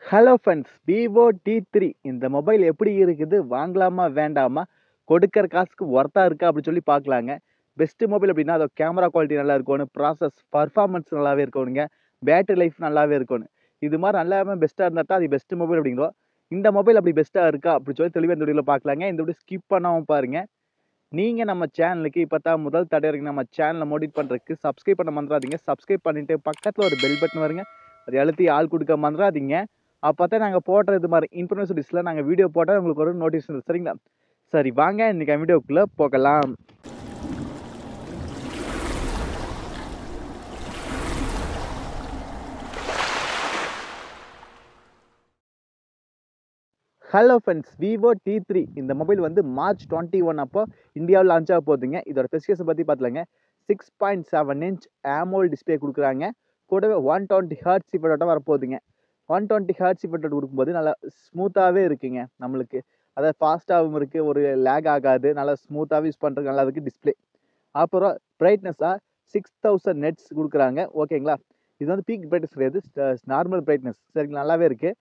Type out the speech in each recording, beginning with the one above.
Hello friends, Vivo டி3 இந்த mobile எப்படி இருக்குது? வாங்கலாமா வேண்டாமா? கொடுக்குற காசுக்கு ஒர்த்தா இருக்கா அப்படின்னு சொல்லி பார்க்கலாங்க. பெஸ்ட் மொபைல் அப்படின்னா அதோட கேமரா குவாலிட்டி நல்லா இருக்கணும், ப்ராசஸ் பர்ஃபார்மன்ஸ் நல்லாவே இருக்கணுங்க, பேட்டரி லைஃப் நல்லாவே இருக்கணும். இது மாதிரி நல்லாவே பெஸ்ட்டாக இருந்தால் தான் அது பெஸ்ட் மொபைல் அப்படிங்கிறோம். இந்த மொபைல் அப்படி பெஸ்ட்டாக இருக்கா அப்படின்னு சொல்லி தெளிவாக இந்த வீடியோவில் பார்க்கலாங்க. இந்த வீடியோ ஸ்கிப் பண்ணாமல் பாருங்க. நீங்கள் நம்ம சேனலுக்கு இப்போ தான் முதல் தடவை நம்ம சேனலை மோடிட் பண்ணுறதுக்கு சப்ஸ்கிரைப் பண்ண மறந்துடாதீங்க. சப்ஸ்கிரைப் பண்ணிட்டு பக்கத்தில் ஒரு பெல் பட்டன் வருங்க, அதை அழுத்தி ஆள் கொடுக்க மறந்துடாதீங்க. அப்போ தான் நாங்கள் போடுற இது மாதிரி இன்ஃபர்மேஷன் டிஸ்ல நாங்கள் வீடியோ போட்டால் உங்களுக்கு ஒரு நோட்டிஃபிகேஷன், சரிங்களா? சரி, வாங்க இன்றைக்கி வீடியோக்குள்ளே போகலாம். ஹலோ ஃப்ரெண்ட்ஸ், விவோ டி3 இந்த மொபைல் வந்து மார்ச் 21 அப்போ இந்தியாவில் லான்ச் ஆக போகுதுங்க. இதோட ஸ்பெசிஃபிகேஷன் பற்றி பார்த்துலாங்க. 6.7 இன்ச் AMOLED டிஸ்பிளே கொடுக்குறாங்க. கூடவே 120 ஹெர்ட்ஸ் ரிஃப்ரெஷ் வரப்போகுதுங்க. 120 ஹெர்ட்ஸ் ரிஃப்ரெஷ் கொடுக்கும்போது நல்லா ஸ்மூத்தாகவே இருக்குங்க. நம்மளுக்கு அதாவது ஃபாஸ்ட்டாகவும் இருக்குது, ஒரு லேக் ஆகாது, நல்லா ஸ்மூத்தாகவே யூஸ் பண்ணுறதுக்கு நல்லா இருக்குது டிஸ்பிளே. அப்புறம் பிரைட்னஸாக 6000 நெட்ஸ் கொடுக்குறாங்க. ஓகேங்களா? இது வந்து பீக் பிரைட்னஸ் கிடையாது, நார்மல் பிரைட்னஸ், சரிங்களா? நல்லாவே இருக்குது.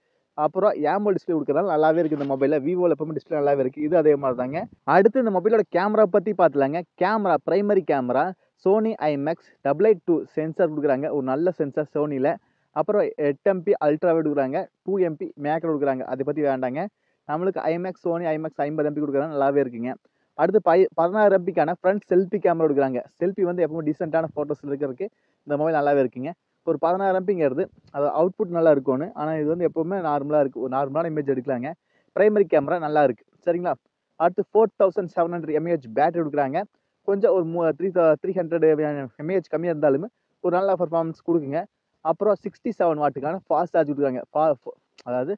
அப்புறம் AMOLED டிஸ்பிளே கொடுக்குறதுனால நல்லாவே இருக்குது. இந்த மொபைலில் விவோவில் எப்பவுமே டிஸ்பிளே நல்லாவே இருக்குது. இது அதே மாதிரி தாங்க. அடுத்து இந்த மொபைலோட கேமரா பற்றி பார்த்துலாங்க. Camera primary camera Sony IMX 882 sensor கொடுக்குறாங்க, ஒரு நல்ல சென்சார் சோனியில். அப்புறம் 8MP அல்ட்ரா வைட் கொடுக்குறாங்க, 2MP மேக்ரோ கொடுக்குறாங்க. அதை பற்றி வேண்டாங்க. நம்மளுக்கு சோனி IMX 50MP கொடுக்குறாங்க, நல்லாவே இருக்குங்க. அடுத்து 16MPக்கான ஃப்ரண்ட் செல்ஃபி கேமரா கொடுக்குறாங்க. செல்ஃபி வந்து எப்பவுமே டீசெண்டான ஃபோட்டோஸ் இருக்கிறதுக்கு இந்த மொபைல் நல்லாவே இருக்குங்க. ஒரு 16MPங்கிறது அது அவுட்புட் நல்லா இருக்கணும். ஆனால் இது வந்து எப்பவுமே நார்மலாக இருக்குது, ஒரு நார்மலான இமேஜ் எடுக்கலாங்க. பிரைமரி கேமரா நல்லா இருக்குது, சரிங்களா? அடுத்து 4700 mAh பேட்டரி கொடுக்குறாங்க. கொஞ்சம் ஒரு 300 mAh கம்மியாக இருந்தாலுமே ஒரு நல்ல பர்ஃபார்மன்ஸ் கொடுக்குங்க. அப்புறம் 67 வாட்டுக்கான ஃபாஸ்ட் சார்ஜ் கொடுக்குறாங்க. அதாவது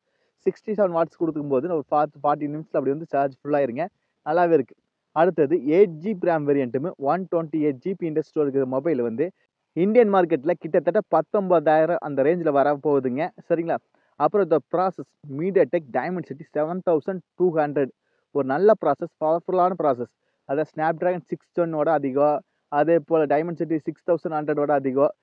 67 வாட்ஸ் கொடுக்கும்போது ஒரு 40 நிமிஷத்தில் அப்படி வந்து சார்ஜ் ஃபுல்லாகிருங்க, நல்லாவே இருக்குது. அடுத்தது 8GB ரேம் வேரியண்ட்டுமே 128GB இன்டர் ஸ்டோரேஜ் இருக்கிற மொபைல் வந்து இந்தியன் மார்க்கெட்டில் கிட்டத்தட்ட 19,000 அந்த ரேஞ்சில் வர போகுதுங்க, சரிங்களா? அப்புறம் இந்த ப்ராசஸ் MediaTek Dimensity 7200, ஒரு நல்ல ப்ராசஸ், பவர்ஃபுல்லான ப்ராசஸ். அதாவது ஸ்னாப்ட்ராகன் 610ஓட அதிகம், அதே போல் Dimensity 6100ஓட அதிகம்,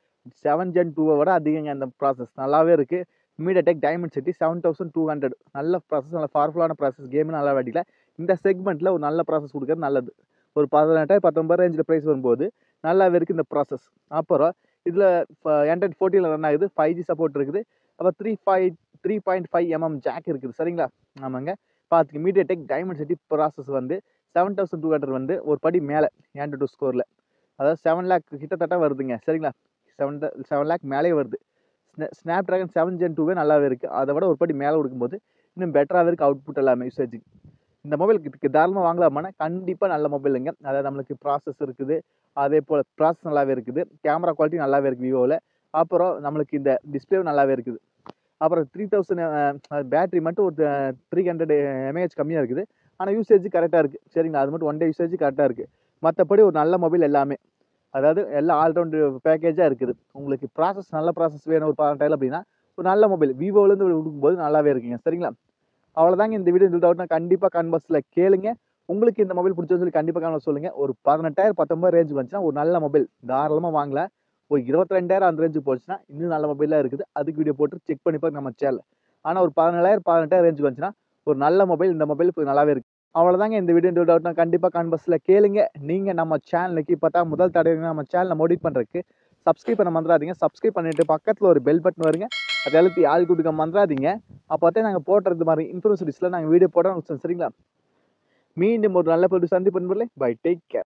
7 Gen 2 அதிகங்க. அந்த ப்ராசஸ் நல்லாவே இருக்குது. MediaTek Dimensity 7200 நல்ல ப்ராசஸ், நல்ல பவர்ஃபுல்லான ப்ராசஸ். கேமு நல்லா வாட்டிக்கல. இந்த செக்மெண்ட்டில் ஒரு நல்ல ப்ராசஸ் கொடுக்குறது நல்லது. ஒரு 18,000 19 ரேஞ்சில் ப்ரைஸ் வரும்போது நல்லாவே இருக்குது இந்த ப்ராசஸ். அப்புறம் இதில் இப்போ Android 14 ரன் ஆகுது, 5G சப்போர்ட் இருக்குது. அப்புறம் 3.5mm ஜாக் இருக்குது, சரிங்களா? ஆமாங்க, பார்த்துக்கு MediaTek Dimensity ப்ராசஸ் வந்து 7200 வந்து ஒரு படி மேலே Android 2 ஸ்கோரில். அதாவது 7 lakh கிட்டத்தட்ட வருதுங்க, சரிங்களா? 7 lakh மேலே வருது. ஸ்னாப்ட்ராகன் 7 Gen 2 நல்லாவே இருக்குது. அதை விட ஒரு படி மேலே கொடுக்கும்போது இன்னும் பெட்டராகவே இருக்குது அவுட்புட் எல்லாமே யூசேஜுக்கு. இந்த மொபைலுக்கு தாராளமாக வாங்கலாமான்னா கண்டிப்பாக நல்ல மொபைலுங்க. அதாவது நம்மளுக்கு ப்ராசஸ் இருக்குது, அதே போல் ப்ராசஸ் நல்லாவே இருக்குது, கேமரா குவாலிட்டி நல்லாவே இருக்குது விவோவில். அப்புறம் நம்மளுக்கு இந்த டிஸ்பிளேவும் நல்லாவே இருக்குது. அப்புறம் 3000 பேட்டரி மட்டும் ஒரு 300 mAh கம்மியாக இருக்குது. ஆனால் யூசேஜ் கரெக்டாக இருக்குது, சரிங்களா? அது மட்டும் 1 டே யூசேஜ் கரெக்டாக இருக்குது. மற்றபடி ஒரு நல்ல மொபைல் எல்லாமே, அதாவது எல்லாம் ஆல்ரவுண்டு பேக்கேஜாக இருக்குது. உங்களுக்கு ப்ராசஸ் நல்ல ப்ராசஸ் வேணும் ஒரு 18,000 அப்படின்னா ஒரு நல்ல மொபைல் விவோலேருந்து கொடுக்கும்போது நல்லாவே இருக்குங்க, சரிங்களா? அவ்வளோதாங்க இந்த வீடியோ. இந்த டவுட்னா கண்டிப்பாக கமெண்ட் பாக்ஸில் கேளுங்க. உங்களுக்கு இந்த மொபைல் பிடிச்சது சொல்லி கண்டிப்பாக கமெண்ட் சொல்லுங்கள். ஒரு 18,000 19 ரேஞ்ச் வந்துச்சுன்னா ஒரு நல்ல மொபைல் தாராளமாக வாங்கலாம். ஒரு 22,000 அந்த ரேஞ்சு போச்சுன்னா இன்னும் நல்ல மொபைலாக இருக்குது, அதுக்கு வீடியோ போட்டு செக் பண்ணி பாருங்க நம்ம சேனல். ஆனால் ஒரு 17,000 18,000 ரேஞ்சுக்கு வந்துச்சுன்னா ஒரு நல்ல மொபைல், இந்த மொபைல் இப்போ நல்லாவே இருக்குது. அவ்வளோதாங்க இந்த வீடியோ. இந்த டவுட்னா கண்டிப்பாக கமெண்ட் பாக்ஸில் கேளுங்க. நீங்கள் நம்ம சேனலுக்கு இப்போ தான் முதல் தடவை நம்ம சேனலை மோடிட் பண்ணுறதுக்கு சப்ஸ்கிரைப் பண்ண மறந்துடாதீங்க. சப்ஸ்கிரைப் பண்ணிட்டு பக்கத்தில் ஒரு பெல் பட்டன் வருங்க, அதை அழுத்தி ஆள் கொடுக்க மறந்துடாதீங்க. அப்போ தான் நாங்கள் போடுறது மாதிரி இன்ஃபர்மேஷன் டிஸ்ல நாங்கள் வீடியோ போட, சரிங்களா? மீண்டும் ஒரு நல்ல பொருள் சந்திப்பு. Bye, take care.